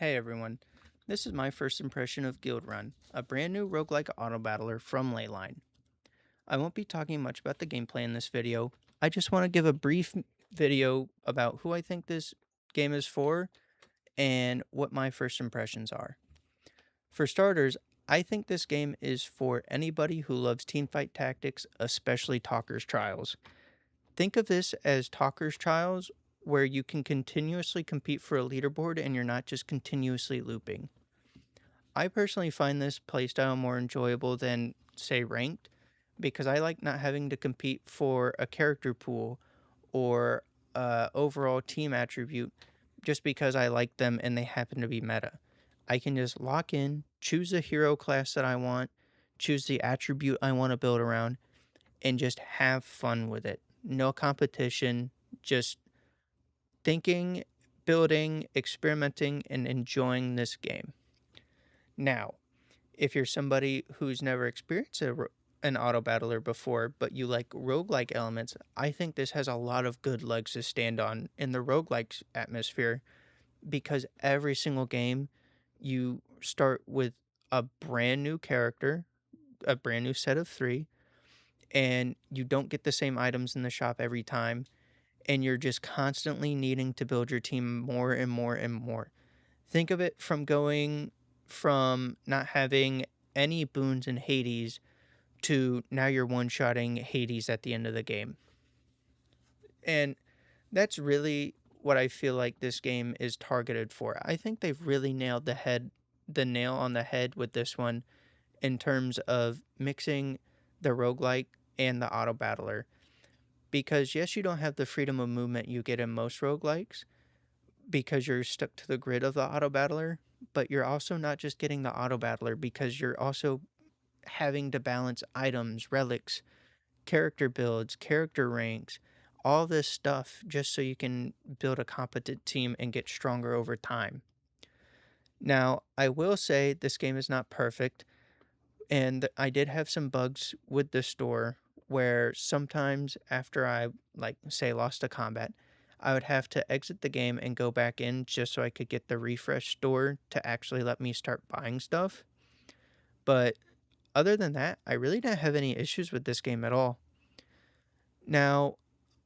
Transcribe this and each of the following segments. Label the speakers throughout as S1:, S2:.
S1: Hey everyone, this is my first impression of Guildrun, a brand new roguelike auto battler from Leyline. I won't be talking much about the gameplay in this video, I just want to give a brief video about who I think this game is for and what my first impressions are. For starters, I think this game is for anybody who loves teamfight tactics, especially Talker's Trials. Think of this as Talker's Trials, where you can continuously compete for a leaderboard and you're not just continuously looping. I personally find this playstyle more enjoyable than, say, ranked, because I like not having to compete for a character pool or overall team attribute just because I like them and they happen to be meta. I can just lock in, choose the hero class that I want, choose the attribute I want to build around, and just have fun with it. No competition, just thinking, building, experimenting, and enjoying this game. Now, if you're somebody who's never experienced an auto battler before, but you like roguelike elements, I think this has a lot of good legs to stand on in the roguelike atmosphere because every single game you start with a brand new character, a brand new set of three, and you don't get the same items in the shop every time, and you're just constantly needing to build your team more and more and more. Think of it from going from not having any boons in Hades to now you're one-shotting Hades at the end of the game. And that's really what I feel like this game is targeted for. I think they've really nailed the nail on the head with this one in terms of mixing the roguelike and the auto battler. Because yes, you don't have the freedom of movement you get in most roguelikes, because you're stuck to the grid of the auto battler, but you're also not just getting the auto battler because you're also having to balance items, relics, character builds, character ranks, all this stuff just so you can build a competent team and get stronger over time. Now, I will say this game is not perfect, and I did have some bugs with the store where sometimes after I, like, say, lost a combat, I would have to exit the game and go back in just so I could get the refresh store to actually let me start buying stuff. But other than that, I really didn't have any issues with this game at all. Now,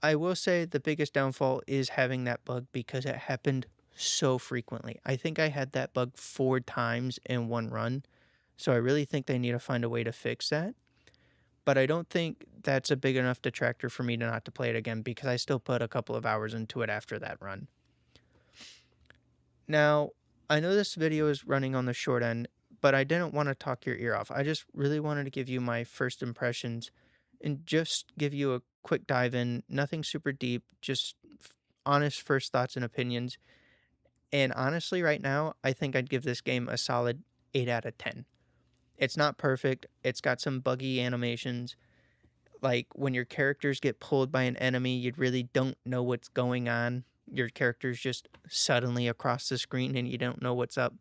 S1: I will say the biggest downfall is having that bug because it happened so frequently. I think I had that bug 4 times in one run, so I really think they need to find a way to fix that. But I don't think that's a big enough detractor for me to not to play it again because I still put a couple of hours into it after that run. Now, I know this video is running on the short end, but I didn't want to talk your ear off. I just really wanted to give you my first impressions and just give you a quick dive in, nothing super deep, just honest first thoughts and opinions. And honestly, right now, I think I'd give this game a solid 8 out of 10. It's not perfect, it's got some buggy animations. Like when your characters get pulled by an enemy, you really don't know what's going on. Your character's just suddenly across the screen and you don't know what's up.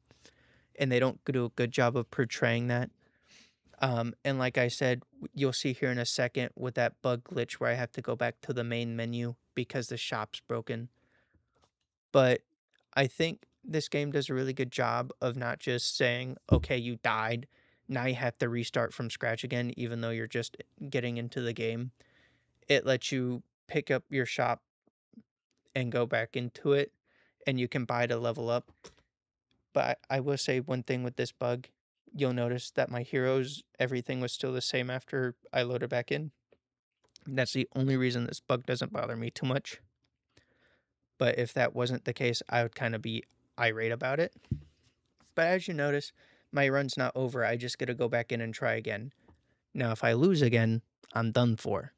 S1: And they don't do a good job of portraying that. And like I said, you'll see here in a second with that bug glitch where I have to go back to the main menu because the shop's broken. But I think this game does a really good job of not just saying, okay, you died. Now you have to restart from scratch again, even though you're just getting into the game. It lets you pick up your shop and go back into it, and you can buy to level up. But I will say one thing with this bug, you'll notice that my heroes, everything was still the same after I loaded back in. That's the only reason this bug doesn't bother me too much. But if that wasn't the case, I would kind of be irate about it. But as you notice, my run's not over. I just got to go back in and try again. Now, if I lose again, I'm done for.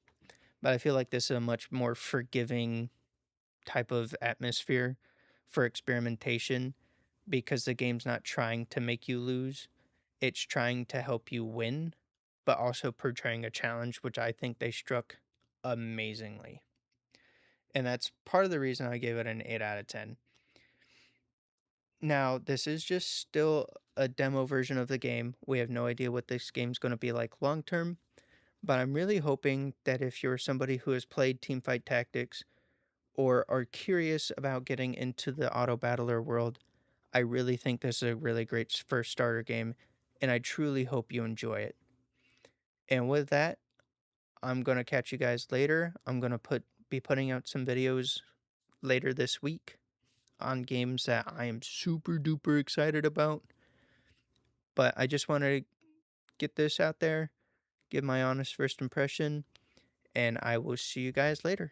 S1: But I feel like this is a much more forgiving type of atmosphere for experimentation because the game's not trying to make you lose. It's trying to help you win, but also portraying a challenge, which I think they struck amazingly. And that's part of the reason I gave it an 8 out of 10. Now, this is just still a demo version of the game. We have no idea what this game's going to be like long term, but I'm really hoping that if you're somebody who has played Teamfight Tactics or are curious about getting into the auto battler world, I really think this is a really great first starter game, and I truly hope you enjoy it. And with that, I'm gonna catch you guys later. I'm gonna be putting out some videos later this week on games that I am super duper excited about. But I just wanted to get this out there, give my honest first impression, and I will see you guys later.